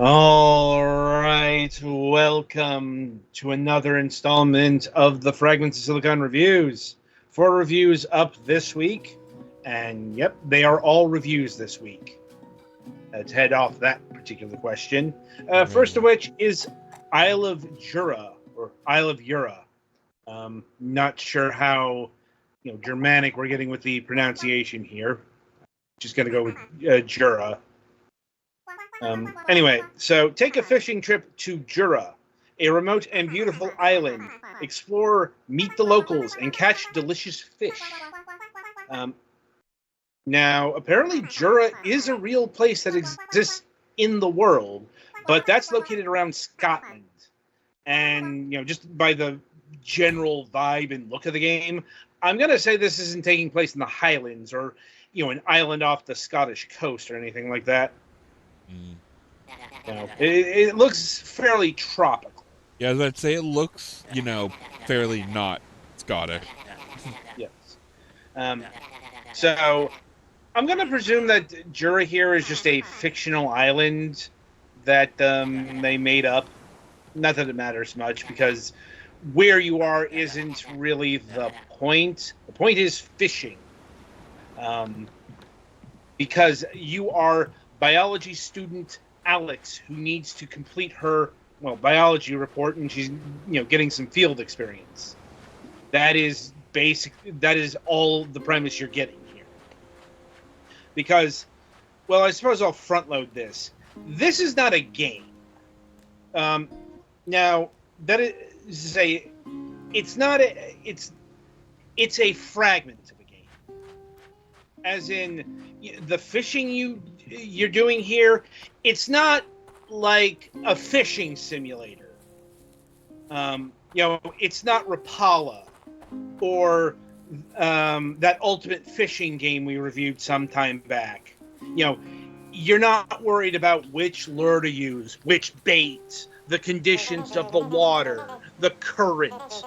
All right, welcome to another installment of the Fragments of Silicon reviews. 4 reviews up this week, and yep, they are all reviews this week. Let's head off that particular question. First of which is Isle of Jura, or Isle of Jura. Not sure how Germanic we're getting with the pronunciation here. Just going to go with Jura. Anyway, so take a fishing trip to Jura, a remote and beautiful island. Explore, meet the locals, and catch delicious fish. Um, Now, apparently, Jura is a real place that exists in the world, but that's located around Scotland. And just by the general vibe and look of the game, I'm gonna say this isn't taking place in the Highlands or an island off the Scottish coast or anything like that. It looks fairly tropical. Yeah, I'd say it looks, fairly not Scottish. Yes. Um, so I'm going to presume that Jura here is just a fictional island that they made up. Not that it matters much, because where you are isn't really the point. The point is fishing. Because you are biology student Alex, who needs to complete her biology report, and she's getting some field experience. That is basic. That is all the premise you're getting here. Because, I suppose I'll front load this. This is not a game. Now that is to say, it's not a. It's a fragment of a game. As in, the fishing you're doing here, it's not like a fishing simulator. It's not Rapala or that ultimate fishing game we reviewed some time back. You're not worried about which lure to use, which bait, the conditions of the water, the current,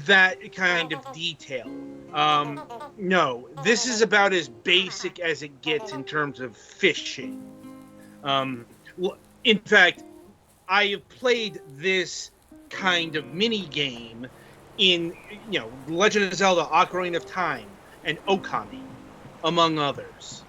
that kind of detail. No, this is about as basic as it gets in terms of fishing. In fact, I have played this kind of mini game in, Legend of Zelda: Ocarina of Time and Okami, among others.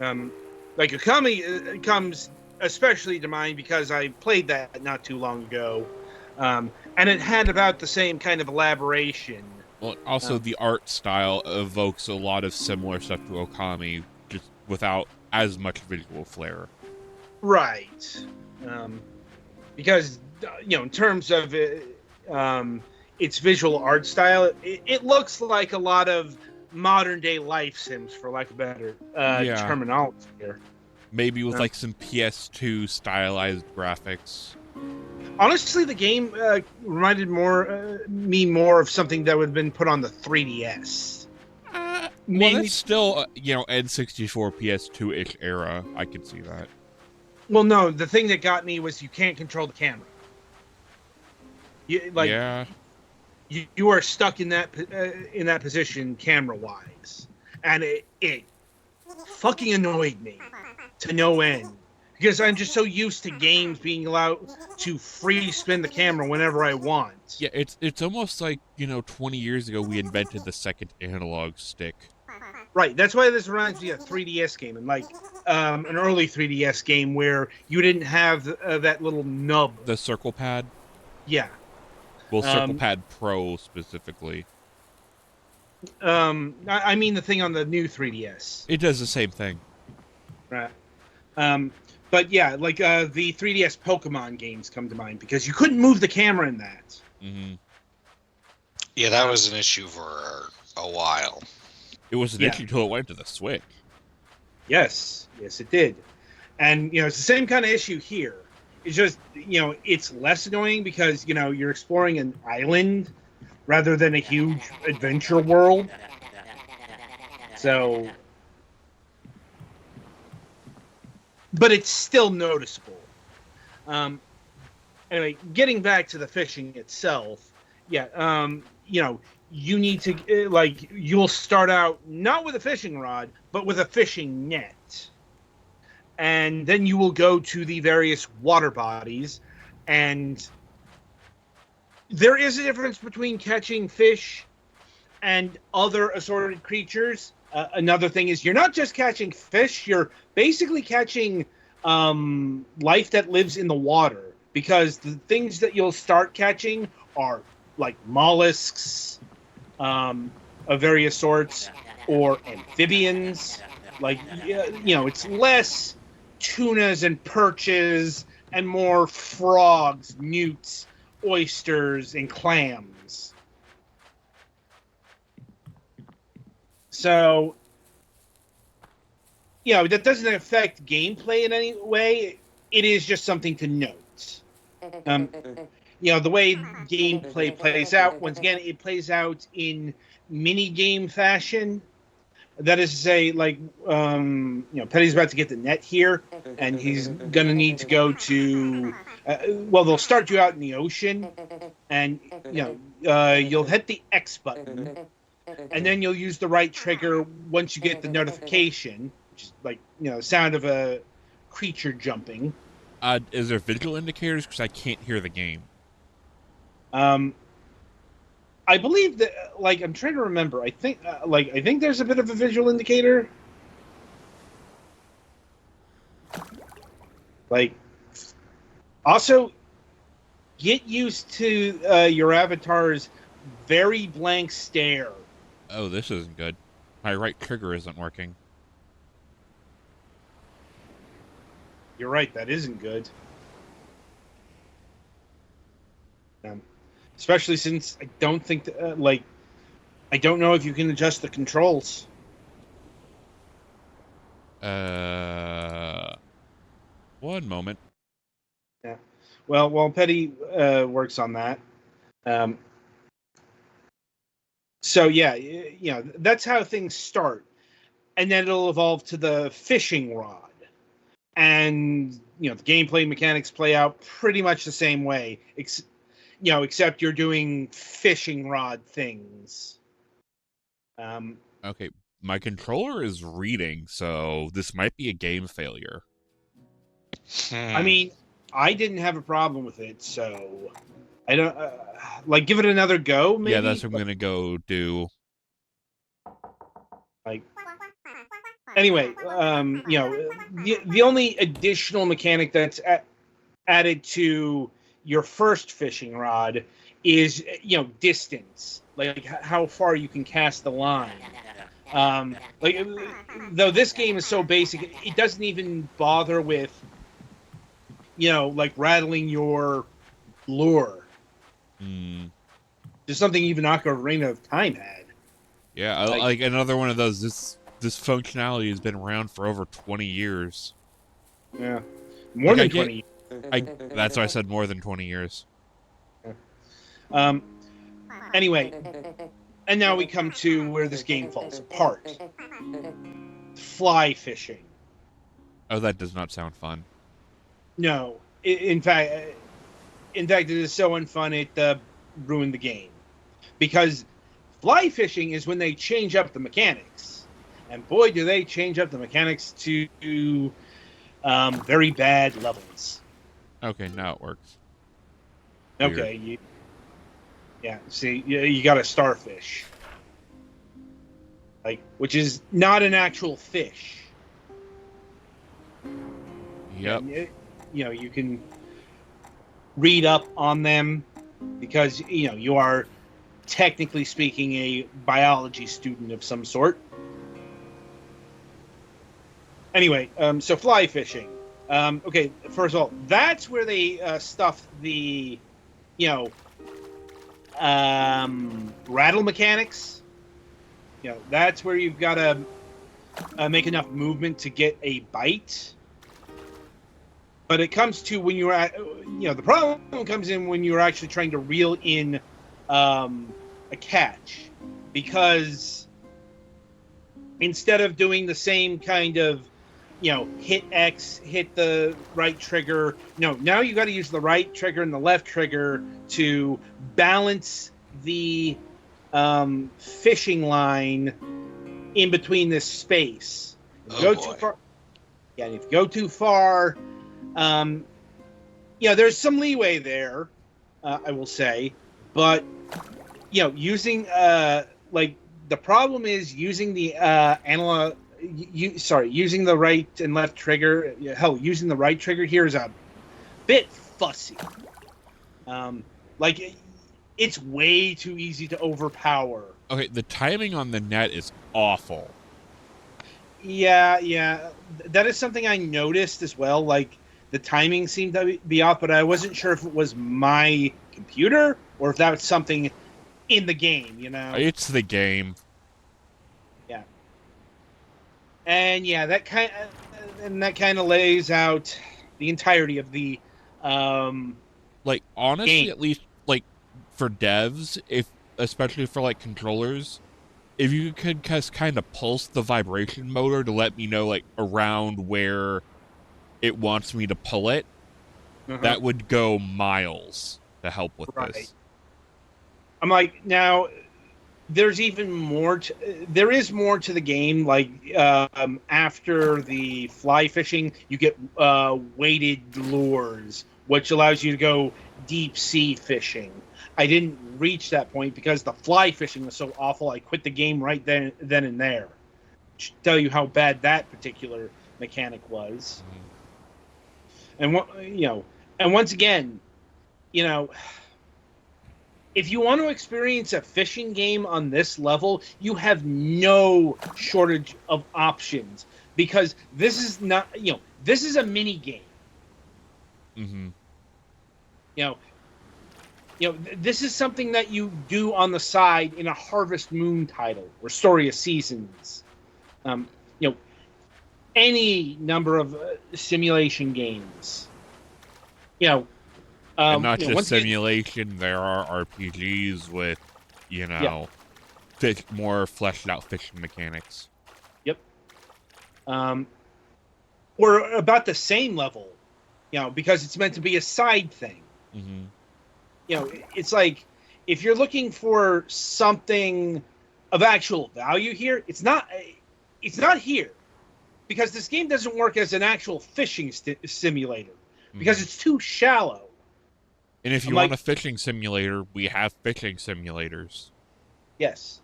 Like Okami comes especially to mind because I played that not too long ago, and it had about the same kind of elaboration. Well, also the art style evokes a lot of similar stuff to Okami, just without as much visual flair. Right. Because, in terms of its visual art style, it looks like a lot of modern-day life sims, for lack of better terminology here. Maybe with like some PS2 stylized graphics. Honestly, the game reminded me more of something that would have been put on the 3DS. Well, it's still, N64 PS2-ish era. I could see that. Well, no, the thing that got me was you can't control the camera. You are stuck in that position camera-wise, and it fucking annoyed me to no end. Because I'm just so used to games being allowed to free spin the camera whenever I want. Yeah, it's almost like, 20 years ago we invented the second analog stick. Right, that's why this reminds me of a 3DS game, and like an early 3DS game where you didn't have that little nub. The Circle Pad? Yeah. Well, Circle Pad Pro specifically. I mean the thing on the new 3DS. It does the same thing. Right. But yeah, like the 3DS Pokemon games come to mind because you couldn't move the camera in that. Mm-hmm. Yeah, that was an issue for a while. It was an issue until it went to the Switch. Yes, it did. And, it's the same kind of issue here. It's just, it's less annoying because, you're exploring an island rather than a huge adventure world. So... but it's still noticeable. Anyway, getting back to the fishing itself, you need to, you'll start out not with a fishing rod, but with a fishing net. and then you will go to the various water bodies, and there is a difference between catching fish and other assorted creatures. Another thing is you're not just catching fish, you're basically catching life that lives in the water, because the things that you'll start catching are like mollusks of various sorts, or amphibians. Like, it's less tunas and perches and more frogs, newts, oysters, and clams. So, that doesn't affect gameplay in any way. It is just something to note. The way gameplay plays out, once again, it plays out in mini-game fashion. That is to say, like, Petty's about to get the net here, and he's going to need to go to... they'll start you out in the ocean, and, you'll hit the X button, and then you'll use the right trigger once you get the notification, which is like, sound of a creature jumping. Is there visual indicators? Because I can't hear the game. I believe that, I'm trying to remember. I think there's a bit of a visual indicator. Also, get used to your avatar's very blank stare. Oh, this isn't good. My right trigger isn't working. You're right, that isn't good. Especially since I don't think, I don't know if you can adjust the controls. One moment. Yeah. Well, while Petty works on that. So, yeah, that's how things start. And then it'll evolve to the fishing rod. And, the gameplay mechanics play out pretty much the same way. Except you're doing fishing rod things. Okay, my controller is reading, so this might be a game failure. I mean, I didn't have a problem with it, so I don't give it another go. Maybe? Yeah, that's what I'm gonna go do. Anyway, the only additional mechanic that's added to your first fishing rod is, distance, like how far you can cast the line. Though this game is so basic, it doesn't even bother with, rattling your lure. Just something even Ocarina of Time had. Yeah, like another one of those. This functionality has been around for over 20 years. Yeah, more than 20 years. That's why I said more than 20 years. Anyway, and now we come to where this game falls apart. Fly fishing. Oh, that does not sound fun. No, in fact, it is so unfun it ruined the game, because fly fishing is when they change up the mechanics, and boy, do they change up the mechanics to very bad levels. Okay, now it works. Okay, see, you got a starfish, which is not an actual fish. Yep. And you can read up on them because you are technically speaking a biology student of some sort. Anyway, so fly fishing. Okay, first of all, that's where they stuff the, rattle mechanics. That's where you've got to make enough movement to get a bite. But it comes to when you're at, the problem comes in when you're actually trying to reel in a catch, because instead of doing the same kind of, hit X, hit the right trigger, now you got to use the right trigger and the left trigger to balance the fishing line in between this space. Oh, boy. Yeah, and if you go too far, there's some leeway there, I will say, but using like the problem is using the analog. Using the right and left trigger. Hell, using the right trigger here is a bit fussy. Like it's way too easy to overpower. Okay, the timing on the net is awful. Yeah, that is something I noticed as well. Like the timing seemed to be off, but I wasn't sure if it was my computer or if that was something in the game. It's the game. Yeah, and yeah, that kind of lays out the entirety of the like honestly game. At least like for devs, especially for like controllers, if you could just kind of pulse the vibration motor to let me know like around where it wants me to pull it, that would go miles to help with this. I'm like, now there's even more there is more to the game. Like after the fly fishing, you get weighted lures, which allows you to go deep sea fishing. I didn't reach that point because the fly fishing was so awful. I quit the game right then and there. To tell you how bad that particular mechanic was. And and once again, if you want to experience a fishing game on this level, you have no shortage of options because this is not, this is a mini game. Mm-hmm. This is something that you do on the side in a Harvest Moon title or Story of Seasons. Any number of simulation games. And not just simulation, there are RPGs with, more fleshed out fishing mechanics. Yep. Or about the same level, because it's meant to be a side thing. Mm-hmm. It's like if you're looking for something of actual value here, it's not here, because this game doesn't work as an actual fishing simulator because it's too shallow. And if you want a fishing simulator, we have fishing simulators. Yes.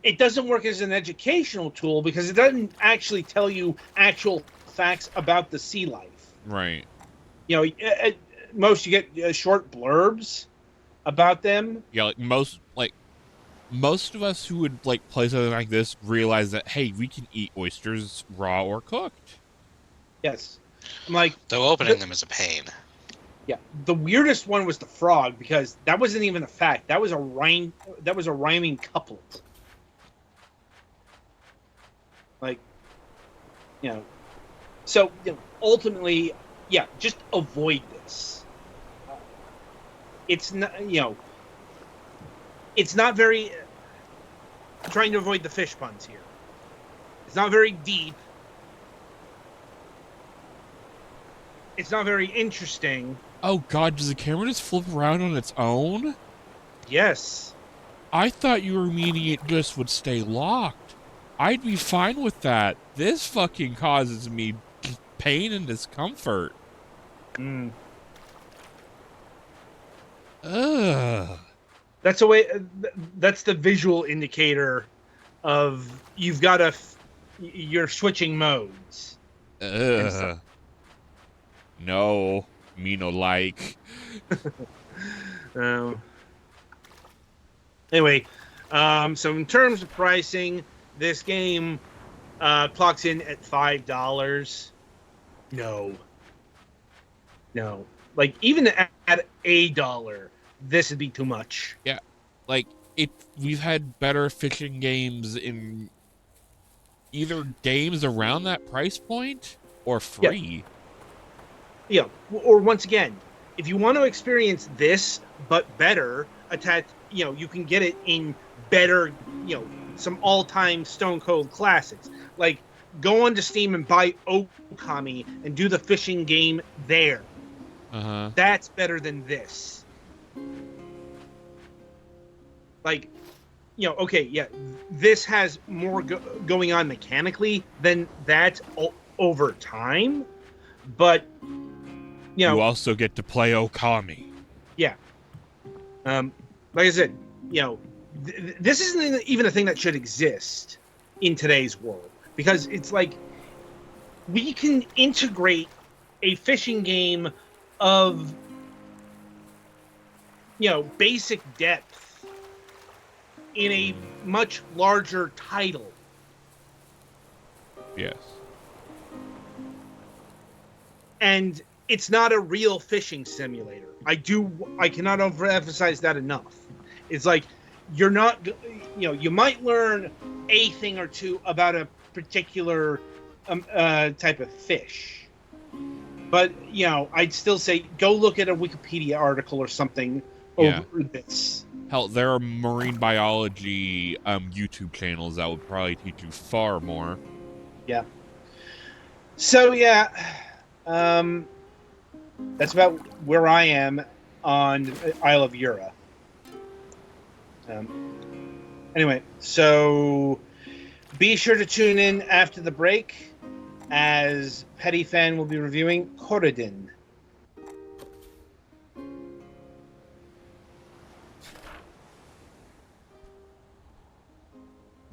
It doesn't work as an educational tool because it doesn't actually tell you actual facts about the sea life. Right. At most you get short blurbs about them. Yeah, most of us who would play something like this realize that, hey, we can eat oysters raw or cooked. Yes. I'm like, though opening them is a pain. Yeah, the weirdest one was the frog because that wasn't even a fact. That was a rhyming couplet. So ultimately, just avoid this. It's not, it's not very. Trying to avoid the fish puns here. It's not very deep. It's not very interesting. Oh God, does the camera just flip around on its own? Yes. I thought you were meaning it just would stay locked. I'd be fine with that. This fucking causes me pain and discomfort. Mm. Ugh. That's a way. That's the visual indicator of you're switching modes. Ugh. No, me no like. Anyway, so in terms of pricing, this game clocks in at $5. No. Like even at $1, this would be too much. Yeah, we've had better fishing games in either games around that price point or free. Yeah, or once again, if you want to experience this but better, you can get it in better, some all-time Stone Cold classics. Like go onto Steam and buy Okami and do the fishing game there. Uh-huh. That's better than this. This has more going on mechanically than that. over time, but You also get to play Okami. yeah. Like I said, this isn't even a thing that should exist in today's world, because it's like we can integrate a fishing game of basic depth in a much larger title. Yes. And it's not a real fishing simulator. I cannot overemphasize that enough. It's like you're not, you might learn a thing or two about a particular type of fish, but I'd still say go look at a Wikipedia article or something over this. Hell, there are marine biology YouTube channels that would probably teach you far more. Yeah. So yeah, that's about where I am on Isle of Jura. Anyway, so be sure to tune in after the break, as Petty Fan will be reviewing Corridin.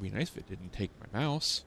Be nice if it didn't take my mouse.